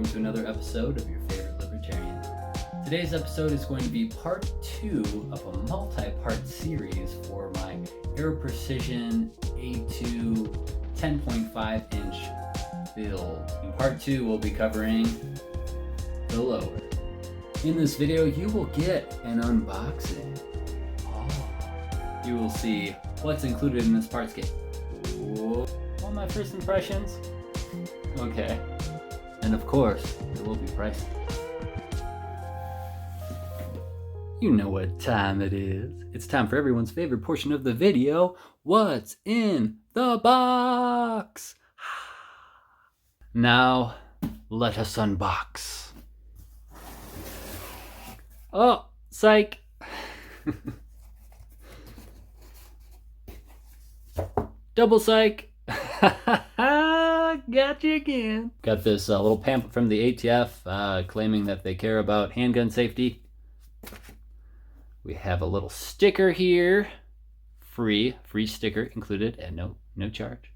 welcome to another episode of your favorite libertarian. Today's episode is going to be part 2 of a multi-part series for my Aero Precision A2 10.5 inch build. In part 2 we'll be covering the lower. In this video you will get an unboxing. You will see what's included in this parts kit. All my first impressions? Okay. And of course, it will be pricey. You know what time it is. It's time for everyone's favorite portion of the video. What's in the box? Now, let us unbox. Oh, psych. Double psych. Got you again. Got this little pamphlet from the ATF claiming that they care about handgun safety. We have a little sticker here. Free sticker included at no charge.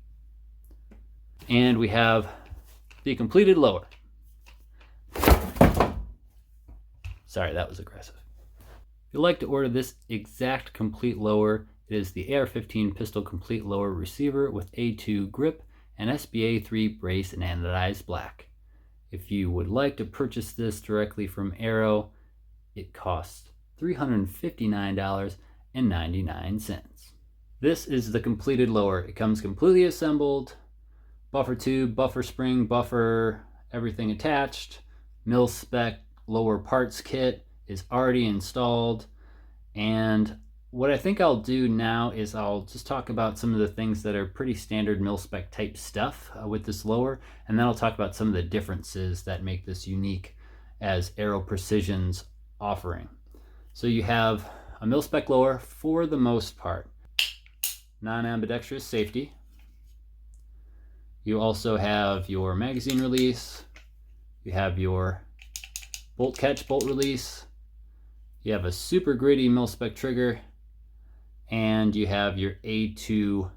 And we have the completed lower. Sorry, that was aggressive. If you'd like to order this exact complete lower, it is the AR-15 pistol complete lower receiver with A2 grip and SBA3 brace in anodized black. If you would like to purchase this directly from Aero, it costs $359.99. This is the completed lower. It comes completely assembled, buffer tube, buffer spring, buffer, everything attached. Mil spec lower parts kit is already installed, and what I think I'll do now is I'll just talk about some of the things that are pretty standard mil-spec type stuff with this lower, and then I'll talk about some of the differences that make this unique as Aero Precision's offering. So you have a mil-spec lower for the most part. Non-ambidextrous safety. You also have your magazine release. You have your bolt catch, bolt release. You have a super gritty mil-spec trigger. And you have your A2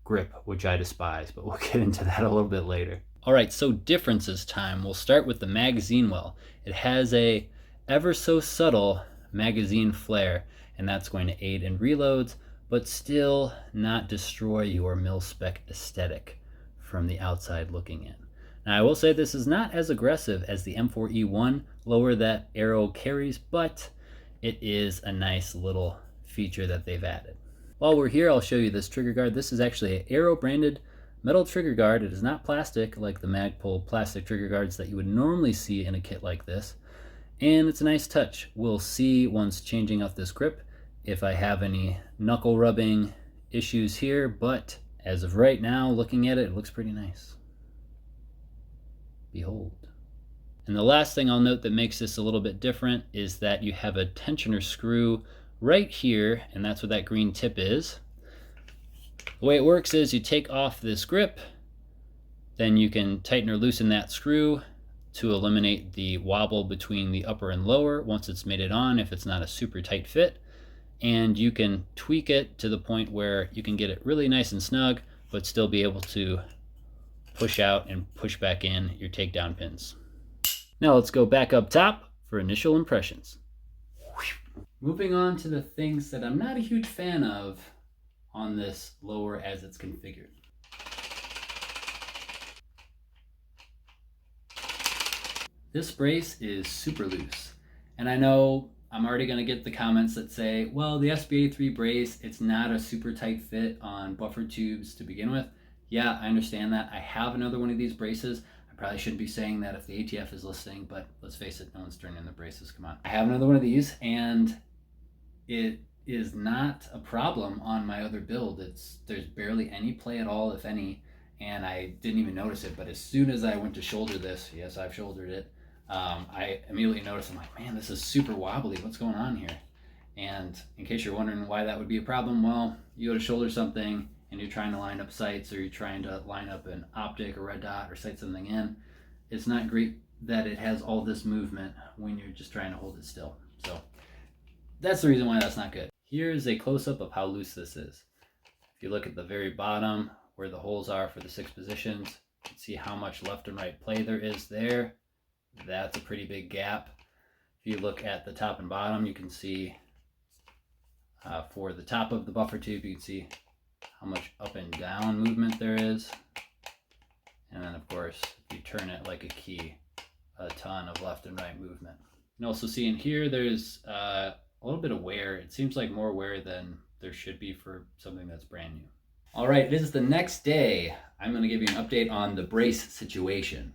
grip, which I despise, but we'll get into that a little bit later. All right, so differences time. We'll start with the magazine well. It has a ever so subtle magazine flare, and that's going to aid in reloads, but still not destroy your mil-spec aesthetic from the outside looking in. Now, I will say this is not as aggressive as the M4E1 lower that Aero carries, but it is a nice little feature that they've added. While we're here, I'll show you this trigger guard. This is actually an Aero branded metal trigger guard. It is not plastic like the Magpul plastic trigger guards that you would normally see in a kit like this. And it's a nice touch. We'll see once changing out this grip if I have any knuckle rubbing issues here, but as of right now, looking at it, it looks pretty nice. Behold. And the last thing I'll note that makes this a little bit different is that you have a tensioner screw right here, and that's what that green tip is. The way it works is you take off this grip, then you can tighten or loosen that screw to eliminate the wobble between the upper and lower once it's made it on, if it's not a super tight fit. And you can tweak it to the point where you can get it really nice and snug, but still be able to push out and push back in your takedown pins. Now let's go back up top for initial impressions. Moving on to the things that I'm not a huge fan of on this lower as it's configured. This brace is super loose, and I know I'm already going to get the comments that say, well, the SBA3 brace, it's not a super tight fit on buffer tubes to begin with. Yeah, I understand that. I have another one of these braces. I probably shouldn't be saying that if the ATF is listening, but let's face it, no one's turning in the braces, come on. I have another one of these, and it is not a problem on my other build. There's barely any play at all, if any, and I didn't even notice it, but as soon as I went to shoulder this, yes, I've shouldered it, I immediately noticed, I'm like, man, this is super wobbly, what's going on here? And in case you're wondering why that would be a problem, well, you go to shoulder something and you're trying to line up sights, or you're trying to line up an optic or red dot or sight something in, it's not great that it has all this movement when you're just trying to hold it still. So that's the reason why that's not good. Here's a close-up of how loose this is. If you look at the very bottom where the holes are for the 6 positions, you can see how much left and right play there is there. that's a pretty big gap. If you look at the top and bottom, you can see for the top of the buffer tube, you can see how much up and down movement there is. And then of course, if you turn it like a key, a ton of left and right movement. You can also see in here, there's a little bit of wear. It seems like more wear than there should be for something that's brand new. All right, it is the next day. I'm gonna give you an update on the brace situation.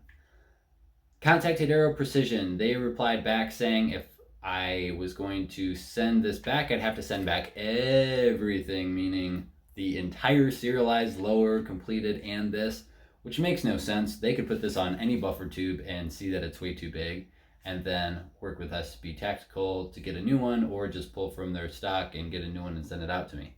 Contacted Aero Precision. They replied back saying if I was going to send this back, I'd have to send back everything, meaning the entire serialized lower, completed, and this, which makes no sense. They could put this on any buffer tube and see that it's way too big, and then work with SB Tactical to get a new one, or just pull from their stock and get a new one and send it out to me.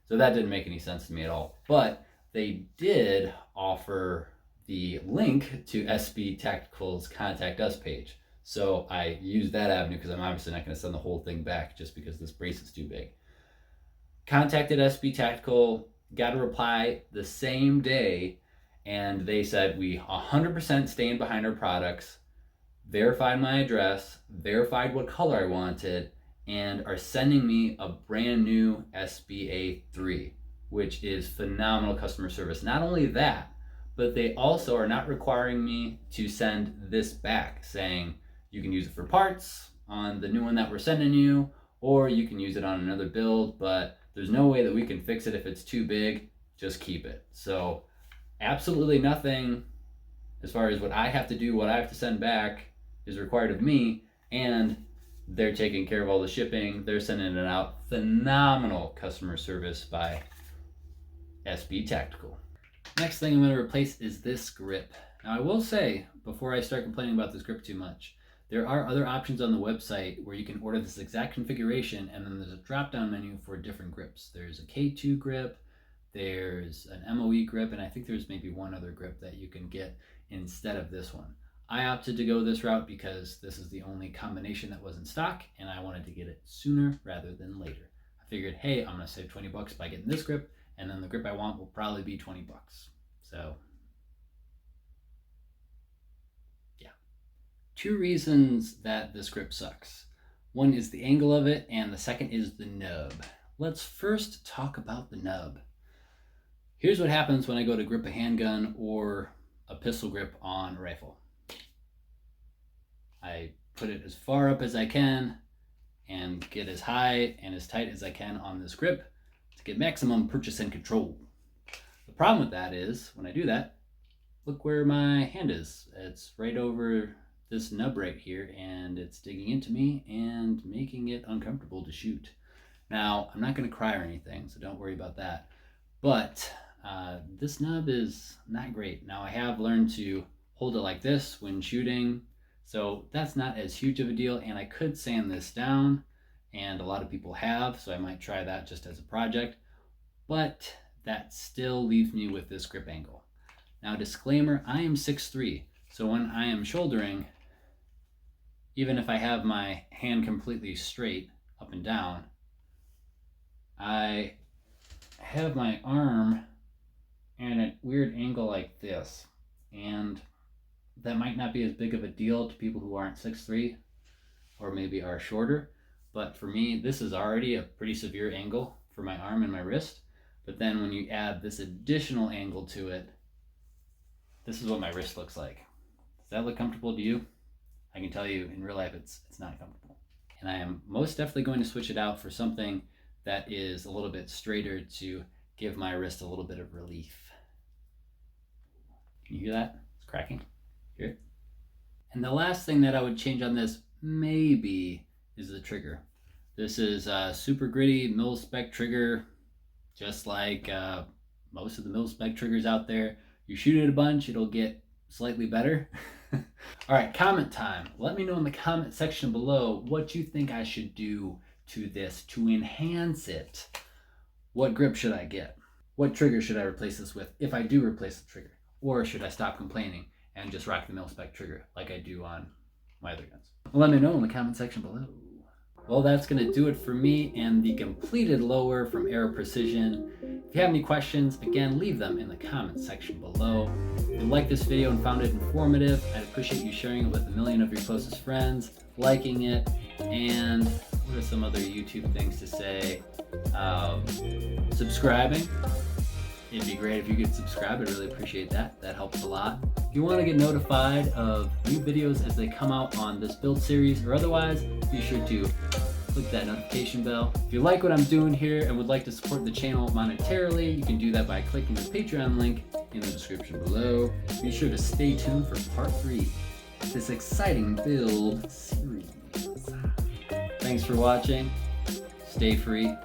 So that didn't make any sense to me at all. But they did offer the link to SB Tactical's Contact Us page. So I used that avenue because I'm obviously not going to send the whole thing back just because this brace is too big. Contacted SB Tactical, got a reply the same day, and they said we 100% stand behind our products, verified my address, verified what color I wanted, and are sending me a brand new SBA3, which is phenomenal customer service. Not only that, but they also are not requiring me to send this back, saying you can use it for parts on the new one that we're sending you, or you can use it on another build, but there's no way that we can fix it if it's too big. Just keep it. So absolutely nothing as far as what I have to do, what I have to send back is required of me, and they're taking care of all the shipping. They're sending it out. Phenomenal customer service by SB Tactical. Next thing I'm going to replace is this grip. Now I will say, before I start complaining about this grip too much, there are other options on the website where you can order this exact configuration, and then there's a drop-down menu for different grips. There's a K2 grip, there's an MOE grip, and I think there's maybe one other grip that you can get instead of this one. I opted to go this route because this is the only combination that was in stock, and I wanted to get it sooner rather than later. I figured, hey, I'm going to save 20 bucks by getting this grip, and then the grip I want will probably be 20 bucks. So, yeah. Two reasons that this grip sucks. One is the angle of it, and the second is the nub. Let's first talk about the nub. Here's what happens when I go to grip a handgun or a pistol grip on a rifle. I put it as far up as I can and get as high and as tight as I can on this grip to get maximum purchase and control. The problem with that is, when I do that, look where my hand is. It's right over this nub right here, and it's digging into me and making it uncomfortable to shoot. Now, I'm not going to cry or anything, so don't worry about that. But this nub is not great. Now, I have learned to hold it like this when shooting, so that's not as huge of a deal, and I could sand this down, and a lot of people have, so I might try that just as a project, but that still leaves me with this grip angle. Now, disclaimer, I am 6'3", so when I am shouldering, even if I have my hand completely straight up and down, I have my arm at a weird angle like this, and that might not be as big of a deal to people who aren't 6'3", or maybe are shorter, but for me, this is already a pretty severe angle for my arm and my wrist. But then when you add this additional angle to it, this is what my wrist looks like. Does that look comfortable to you? I can tell you in real life it's not comfortable. And I am most definitely going to switch it out for something that is a little bit straighter to give my wrist a little bit of relief. Can you hear that? It's cracking. Hear it? And the last thing that I would change on this maybe is the trigger. This is a super gritty mil-spec trigger, just like most of the mil-spec triggers out there. You shoot it a bunch, it'll get slightly better. All right, comment time. Let me know in the comment section below what you think I should do to this to enhance it. What grip should I get? What trigger should I replace this with if I do replace the trigger? Or should I stop complaining and just rock the mil-spec trigger like I do on my other guns? Well, let me know in the comment section below. Well, that's going to do it for me and the completed lower from Aero Precision. If you have any questions, again, leave them in the comments section below. If you liked this video and found it informative, I'd appreciate you sharing it with 1 million of your closest friends, liking it, and what are some other YouTube things to say? Subscribing. It'd be great if you could subscribe. I'd really appreciate that. That helps a lot. If you want to get notified of new videos as they come out on this build series or otherwise, be sure to click that notification bell. If you like what I'm doing here and would like to support the channel monetarily, you can do that by clicking the Patreon link in the description below. Be sure to stay tuned for part 3 of this exciting build series. Thanks for watching. Stay free.